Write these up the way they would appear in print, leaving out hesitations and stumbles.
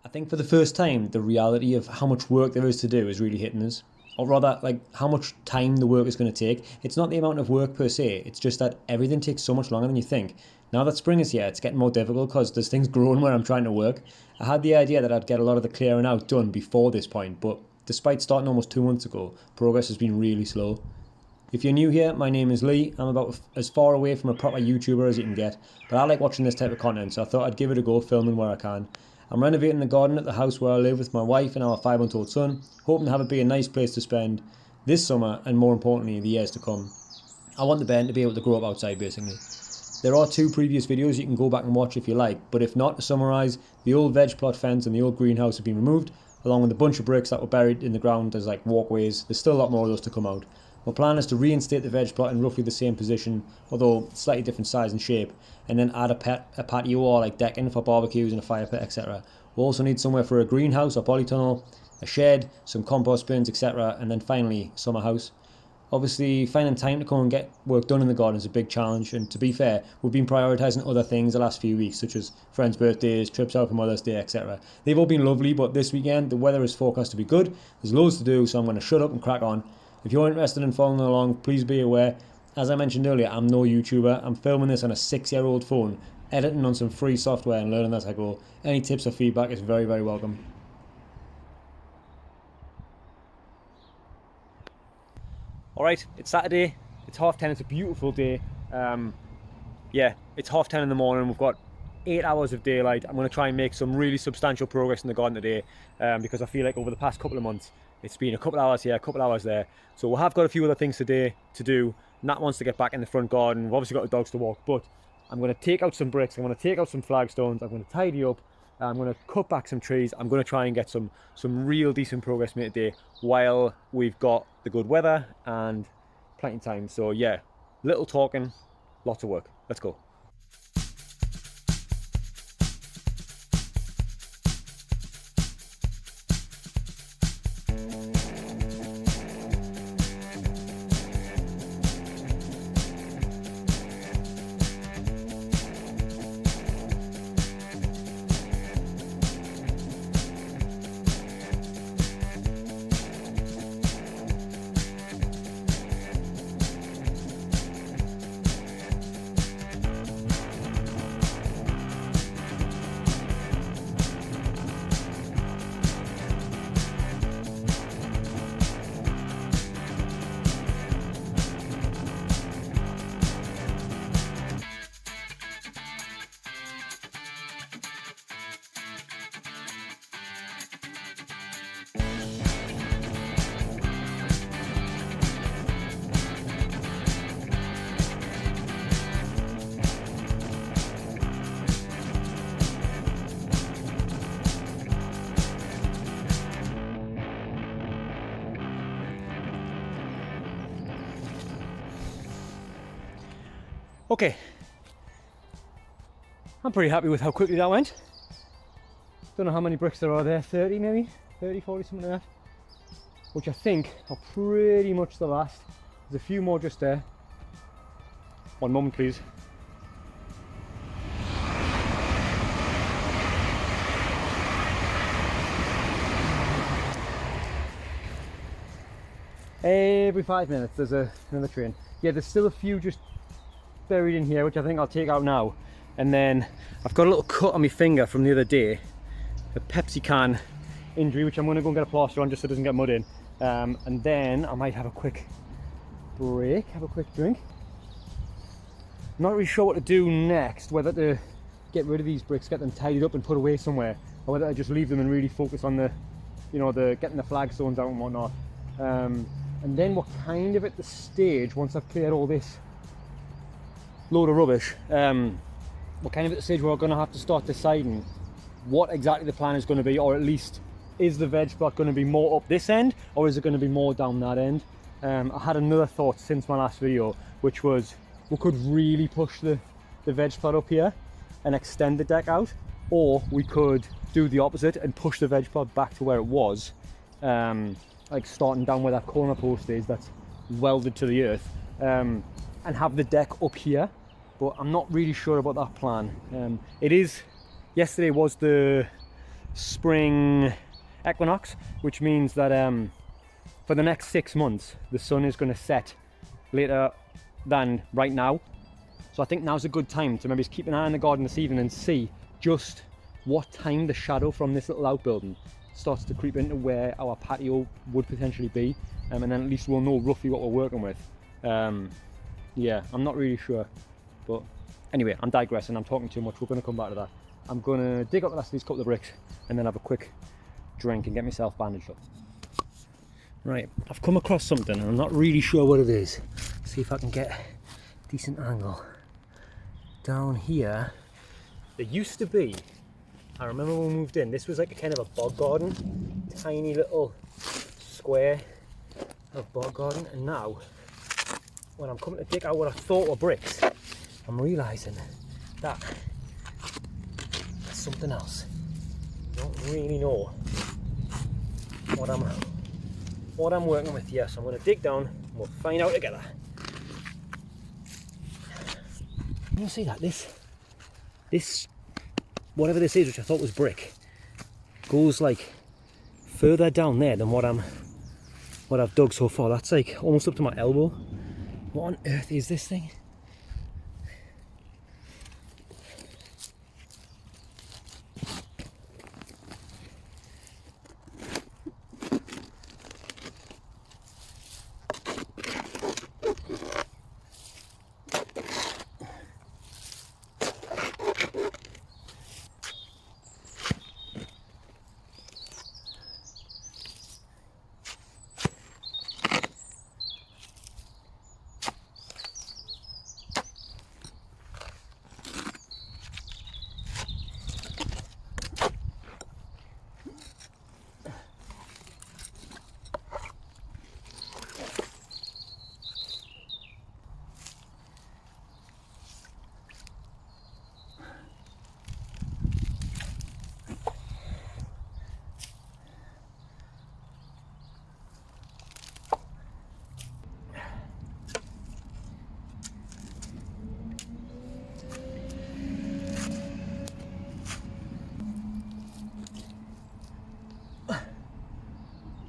I think for the first time, the reality of how much work there is to do is really hitting us. Or rather, like how much time the work is going to take. It's not the amount of work per se, it's just that everything takes so much longer than you think. Now that spring is here, it's getting more difficult because there's things growing where I'm trying to work. I had the idea that I'd get a lot of the clearing out done before this point, but despite starting almost 2 months ago, progress has been really slow. If you're new here, my name is Lee. I'm about as far away from a proper YouTuber as you can get, but I like watching this type of content, so I thought I'd give it a go filming where I can. I'm renovating the garden at the house where I live with my wife and our 5-month-old son, hoping to have it be a nice place to spend this summer and more importantly the years to come. I want the bed to be able to grow up outside basically. There are 2 previous videos you can go back and watch if you like, but if not, to summarise, the old veg plot fence and the old greenhouse have been removed, along with a bunch of bricks that were buried in the ground as like walkways. There's still a lot more of those to come out. My plan is to reinstate the veg plot in roughly the same position, although slightly different size and shape, and then add a patio or like decking for barbecues and a fire pit, etc. We'll also need somewhere for a greenhouse or polytunnel, a shed, some compost bins, etc. and then finally, summer house. Obviously, finding time to come and get work done in the garden is a big challenge, and to be fair, we've been prioritising other things the last few weeks, such as friends' birthdays, trips out for Mother's Day, etc. They've all been lovely, but this weekend the weather is forecast to be good. There's loads to do, so I'm going to shut up and crack on. If you're interested in following along, please be aware, as I mentioned earlier, I'm no YouTuber. I'm filming this on a 6-year-old phone, editing on some free software and learning as I go. Any tips or feedback is very, very welcome. Alright, it's Saturday, it's 10:30, it's a beautiful day. Yeah, it's 10:30 in the morning, we've got 8 hours of daylight. I'm going to try and make some really substantial progress in the garden today, because I feel like over the past couple of months, it's been a couple hours here, a couple hours there. So we have got a few other things today to do. Nat wants to get back in the front garden. We've obviously got the dogs to walk, but I'm going to take out some bricks, I'm going to take out some flagstones, I'm going to tidy up, I'm going to cut back some trees. I'm going to try and get some real decent progress made today while we've got the good weather and plenty of time. So yeah, little talking, lots of work. Let's go. Okay, I'm pretty happy with how quickly that went. Don't know how many bricks there are there, 30 maybe, 30, 40, something like that. Which I think are pretty much the last. There's a few more just there. One moment please. Every 5 minutes there's another train. Yeah, there's still a few just buried in here, which I think I'll take out now. And then I've got a little cut on my finger from the other day, a Pepsi can injury, which I'm going to go and get a plaster on just so it doesn't get mud in. And then I might have a quick break, have a quick drink. Not really sure what to do next, whether to get rid of these bricks, get them tidied up and put away somewhere, or whether I just leave them and really focus on the, you know, the getting the flagstones out and whatnot. And then we're kind of at the stage, once I've cleared all this load of rubbish, we're kind of at the stage where we're going to have to start deciding what exactly the plan is going to be, or at least is the veg plot going to be more up this end or is it going to be more down that end. I had another thought since my last video, which was we could really push the veg plot up here and extend the deck out, or we could do the opposite and push the veg plot back to where it was, like starting down where that corner post is that's welded to the earth, and have the deck up here. But I'm not really sure about that plan. Yesterday was the spring equinox, which means that for the next 6 months the sun is going to set later than right now. So I think now's a good time to maybe just keep an eye on the garden this evening and see just what time the shadow from this little outbuilding starts to creep into where our patio would potentially be, and then at least we'll know roughly what we're working with. Yeah, I'm not really sure, but anyway, I'm digressing, I'm talking too much. We're going to come back to that. I'm going to dig up the last of these couple of bricks and then have a quick drink and get myself bandaged up. Right, I've come across something and I'm not really sure what it is. See if I can get a decent angle. Down here, there used to be, I remember when we moved in, this was like a kind of a bog garden, tiny little square of bog garden, and now when I'm coming to dig out what I thought were bricks, I'm realising that there's something else. I don't really know what I'm working with here, so I'm going to dig down and we'll find out together. You see that? This, whatever this is, which I thought was brick, goes like further down there than what I've dug so far. That's like almost up to my elbow. What on earth is this thing?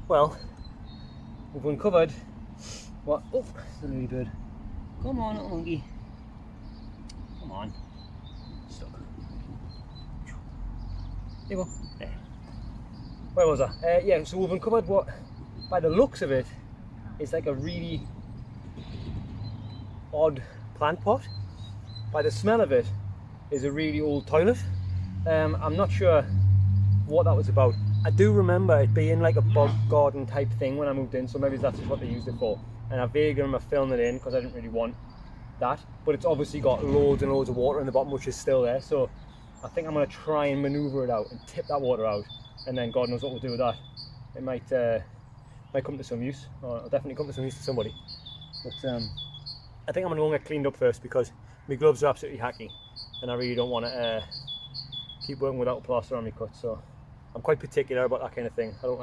Well, we've uncovered what? Oh, it's a lady bird. Come on, little monkey. Come on. Stuck. There you go. There. Where was I? Yeah, so we've uncovered what, by the looks of it, is like a really odd plant pot. By the smell of it, is a really old toilet. I'm not sure what that was about. I do remember it being like a bog garden type thing when I moved in, so maybe that's just what they used it for. And I vaguely remember filling it in because I didn't really want that. But it's obviously got loads and loads of water in the bottom, which is still there. So I think I'm going to try and maneuver it out and tip that water out. And then God knows what we'll do with that. It might come to some use, or it'll definitely come to some use to somebody. But I think I'm going to go and get cleaned up first because my gloves are absolutely hacky. And I really don't want to keep working without a plaster on my cut. So I'm quite particular about that kind of thing. I don't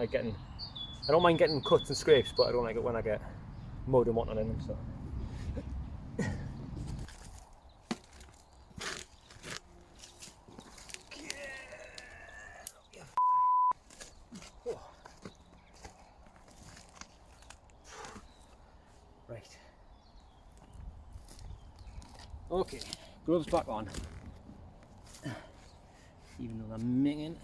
mind getting cuts and scrapes, but I don't like it when I get mud and whatnot in them. So. Right. Okay, gloves back on. Even though they're minging.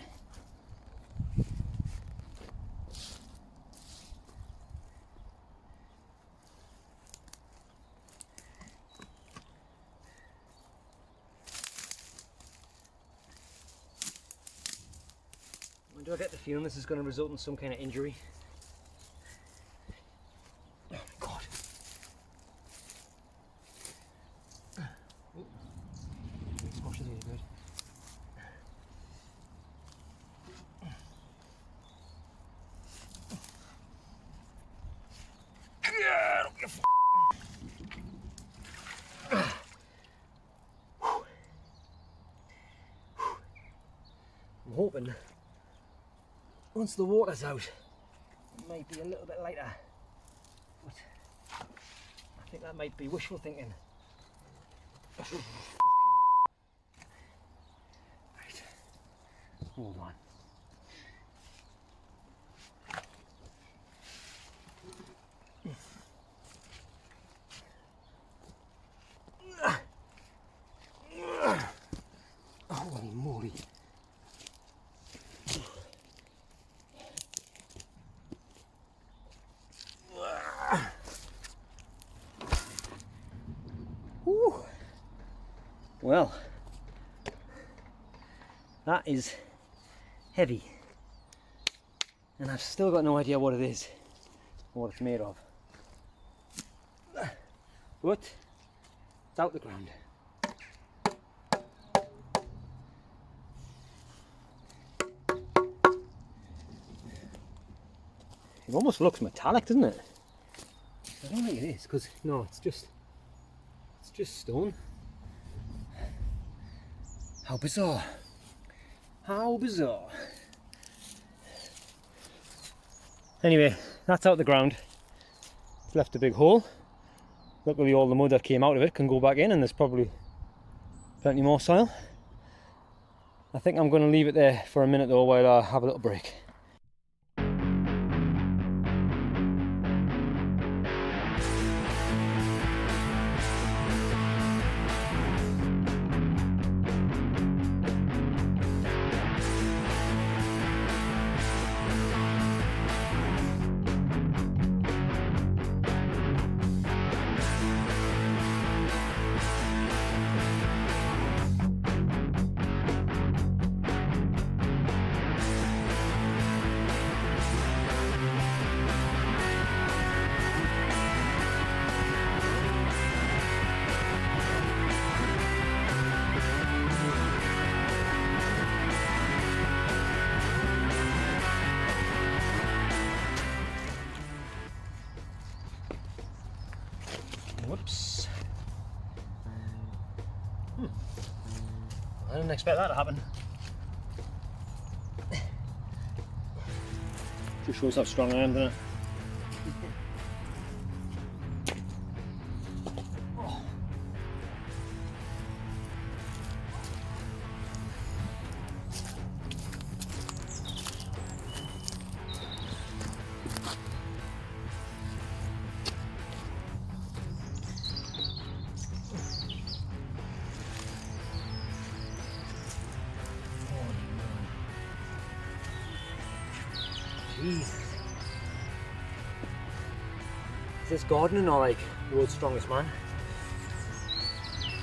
When do I get the feeling this is going to result in some kind of injury? Oh my God. Oh. Squash is really good. Yeah, don't give a I'm hoping once the water's out, it might be a little bit lighter, but I think that might be wishful thinking. Right, hold on. Well, that is heavy, and I've still got no idea what it is or what it's made of, but it's out the ground. It almost looks metallic, doesn't it? I don't think it is, because no, it's just stone. How bizarre. How bizarre. Anyway, that's out the ground. It's left a big hole. Luckily all the mud that came out of it can go back in, and there's probably plenty more soil. I think I'm going to leave it there for a minute though while I have a little break. Whoops. I didn't expect that to happen. Just shows how strong I am, doesn't it? Jesus. Is this gardening or like world's strongest man?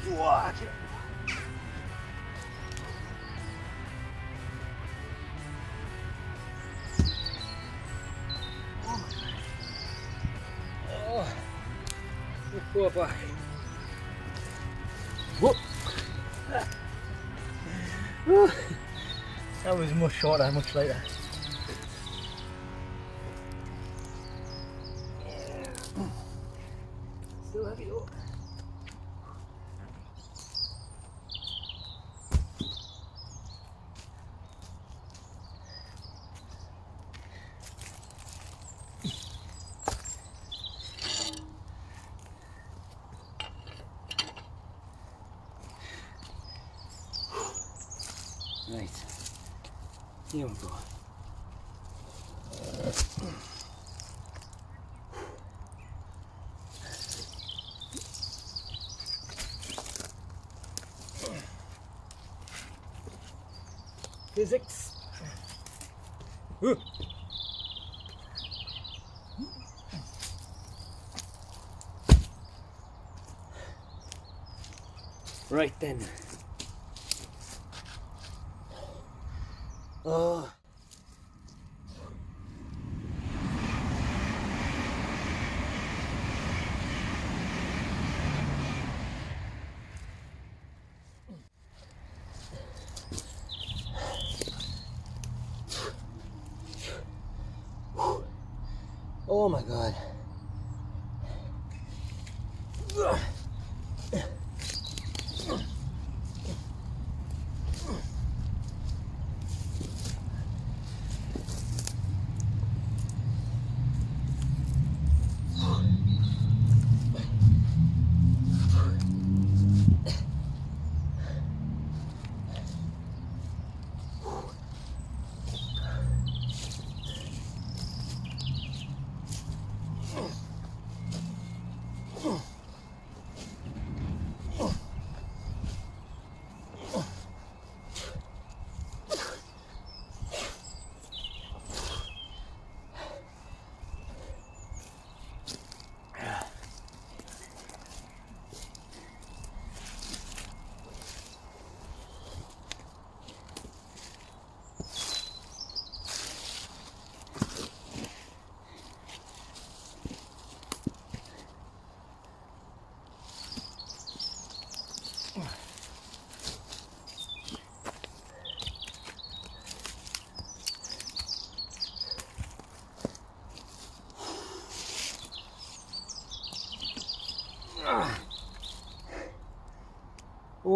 What? Oh, the poor back. Whoop. That was much shorter, much lighter. Still heavy though. Right, here we go. Physics. Right then. Oh. Oh my God.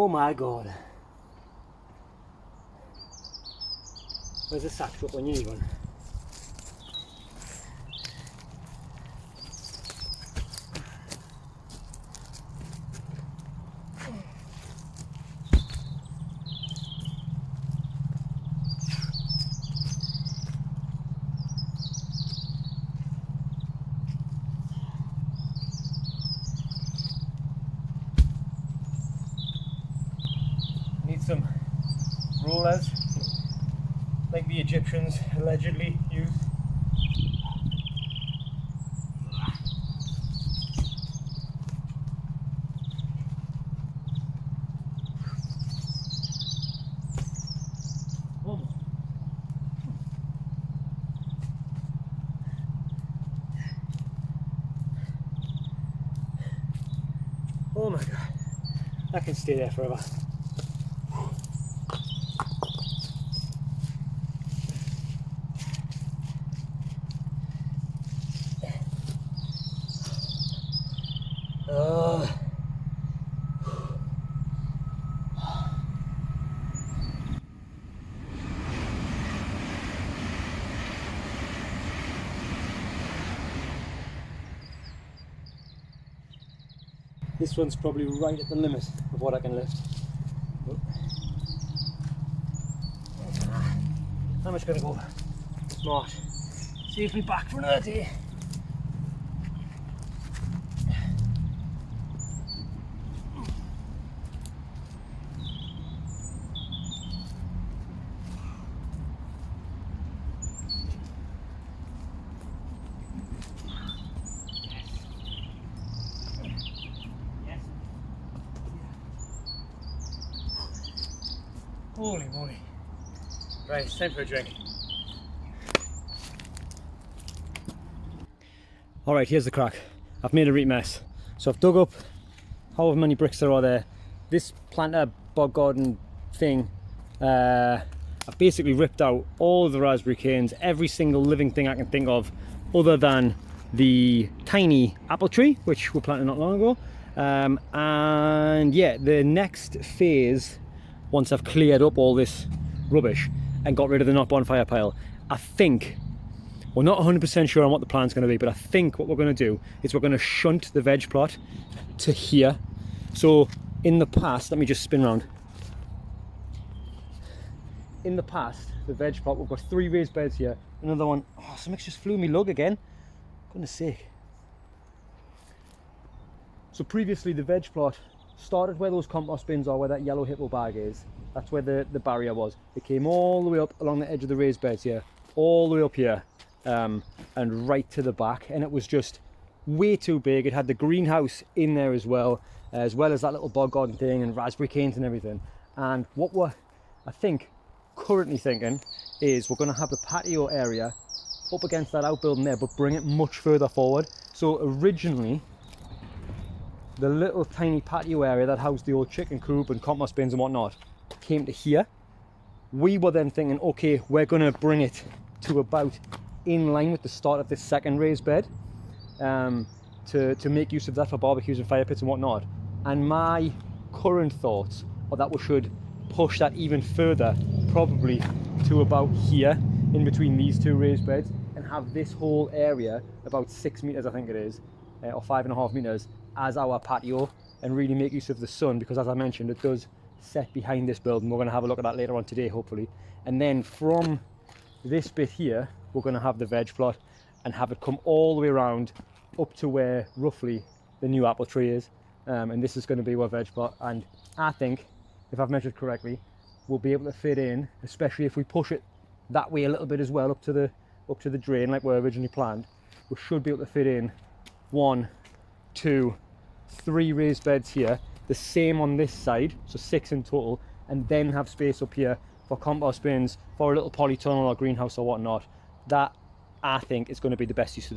Oh my god. Where's the sack truck when you need one? Need some rollers like the Egyptians allegedly used. Oh my god, that can stay there forever. This one's probably right at the limit of what I can lift. I'm just gonna go smart. Save me back for another day. Holy moly. Right, it's time for a drink. Alright, here's the crack. I've made a reet mess. So I've dug up however many bricks there are there. This planter bog garden thing, I've basically ripped out all of the raspberry canes, every single living thing I can think of, other than the tiny apple tree, which we planted not long ago. And yeah, the next phase, once I've cleared up all this rubbish and got rid of the not bonfire pile, I think, we're not 100% sure on what the plan's going to be, but I think what we're going to do is we're going to shunt the veg plot to here. So in the past, let me just spin around. In the past, the veg plot, we've got 3 raised beds here, another one. Oh, something's just flew me lug again. Goodness sake. So previously the veg plot started where those compost bins are, where that yellow hippo bag is. That's where the barrier was. It came all the way up along the edge of the raised beds here, all the way up here, and right to the back. And it was just way too big. It had the greenhouse in there as well as that little bog garden thing and raspberry canes and everything. And what we're, I think, currently thinking is we're going to have the patio area up against that outbuilding there, but bring it much further forward. So originally, the little tiny patio area that housed the old chicken coop and compost bins and whatnot came to here. We were then thinking, okay, we're going to bring it to about in line with the start of this second raised bed, to make use of that for barbecues and fire pits and whatnot. And my current thoughts are that we should push that even further, probably to about here, in between these 2 raised beds, and have this whole area, about 6 meters I think it is, or 5.5 meters, as our patio, and really make use of the sun, because as I mentioned, it does set behind this building. We're going to have a look at that later on today, hopefully. And then from this bit here, we're going to have the veg plot and have it come all the way around up to where roughly the new apple tree is. And this is going to be our veg plot. And I think, if I've measured correctly, we'll be able to fit in, especially if we push it that way a little bit as well, up to the drain like we originally planned. We should be able to fit in 1, 2, 3 raised beds here, the same on this side, so 6 in total, and then have space up here for compost bins, for a little polytunnel or greenhouse or whatnot. That, I think, is going to be the best use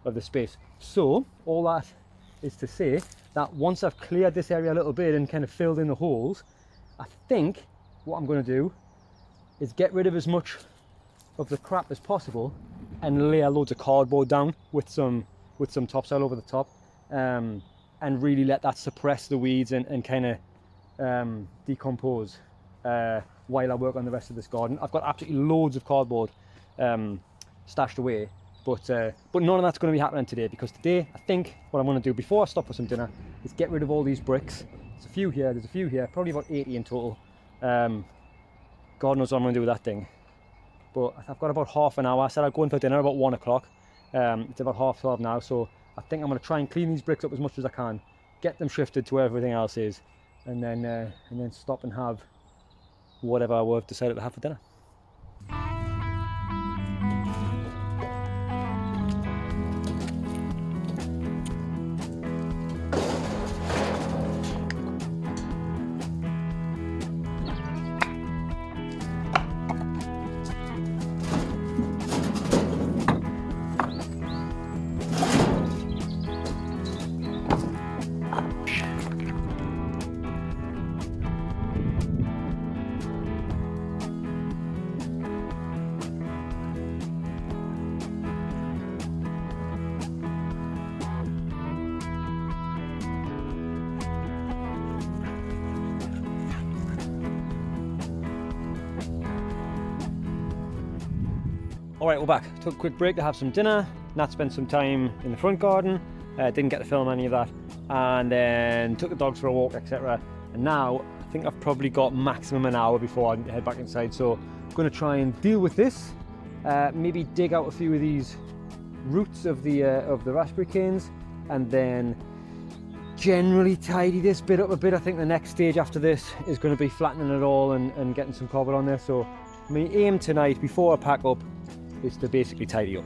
of the space. So all that is to say that once I've cleared this area a little bit and kind of filled in the holes, I think what I'm going to do is get rid of as much of the crap as possible and layer loads of cardboard down with some topsoil over the top, and really let that suppress the weeds and kind of decompose while I work on the rest of this garden. I've got absolutely loads of cardboard stashed away, but none of that's going to be happening today, because today I think what I'm going to do before I stop for some dinner is get rid of all these bricks. There's a few here, probably about 80 in total. God knows what I'm going to do with that thing. But I've got about half an hour. I said I'd go in for dinner about 1 o'clock. It's about 12:30 now, so I think I'm going to try and clean these bricks up as much as I can, get them shifted to where everything else is, and then stop and have whatever we've decided to have for dinner. Alright, we're back. Took a quick break to have some dinner. Nat spent some time in the front garden. Didn't get to film any of that. And then took the dogs for a walk, etc. And now, I think I've probably got maximum an hour before I head back inside. So I'm going to try and deal with this. Maybe dig out a few of these roots of the raspberry canes. And then generally tidy this bit up a bit. I think the next stage after this is going to be flattening it all and getting some carpet on there. So my aim tonight, before I pack up, is to basically tidy up.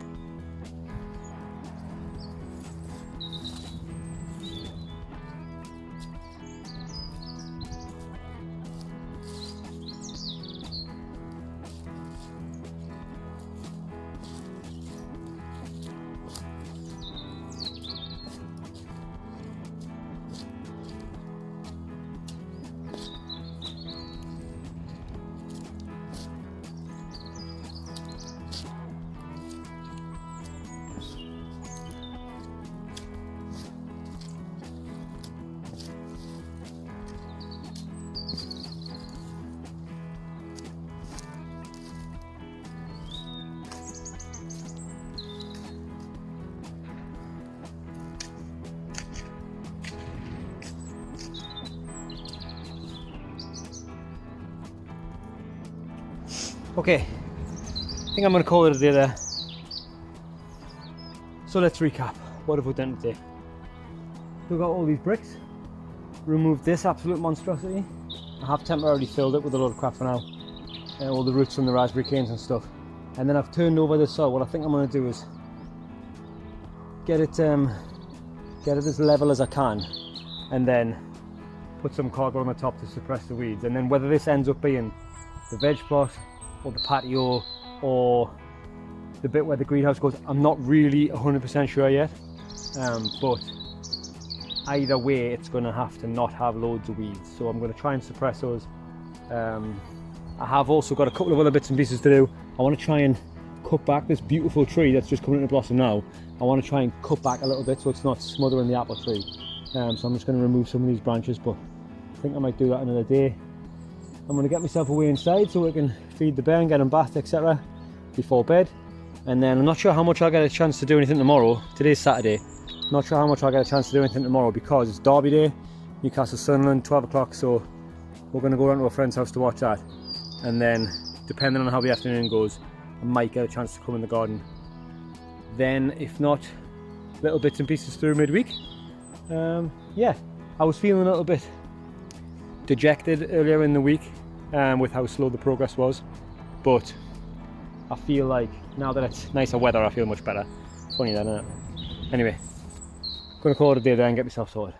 Okay, I think I'm going to call it a day there. So let's recap. What have we done today? Took out all these bricks, removed this absolute monstrosity. I have temporarily filled it with a load of crap for now, all the roots from the raspberry canes and stuff. And then I've turned over the soil. What I think I'm going to do is get it as level as I can, and then put some cardboard on the top to suppress the weeds. And then whether this ends up being the veg plot, or the patio, or the bit where the greenhouse goes, I'm not really 100% sure yet, but either way it's going to have to not have loads of weeds, so I'm going to try and suppress those. I have also got a couple of other bits and pieces to do. I want to try and cut back this beautiful tree that's just coming into blossom now. I want to try and cut back a little bit so it's not smothering the apple tree, so I'm just going to remove some of these branches, but I think I might do that another day. I'm going to get myself away inside so I can feed the bear and get him bathed, etc. before bed. And then I'm not sure how much I'll get a chance to do anything tomorrow. Today's Saturday. Not sure how much I'll get a chance to do anything tomorrow because it's Derby Day, Newcastle Sunderland, 12 o'clock. So we're going to go round to a friend's house to watch that. And then, depending on how the afternoon goes, I might get a chance to come in the garden. Then, if not, little bits and pieces through midweek. Yeah, I was feeling a little bit dejected earlier in the week with how slow the progress was, but I feel like now that it's nicer weather I feel much better. Funny that, isn't it? Anyway, gonna call it a day there and get myself sorted.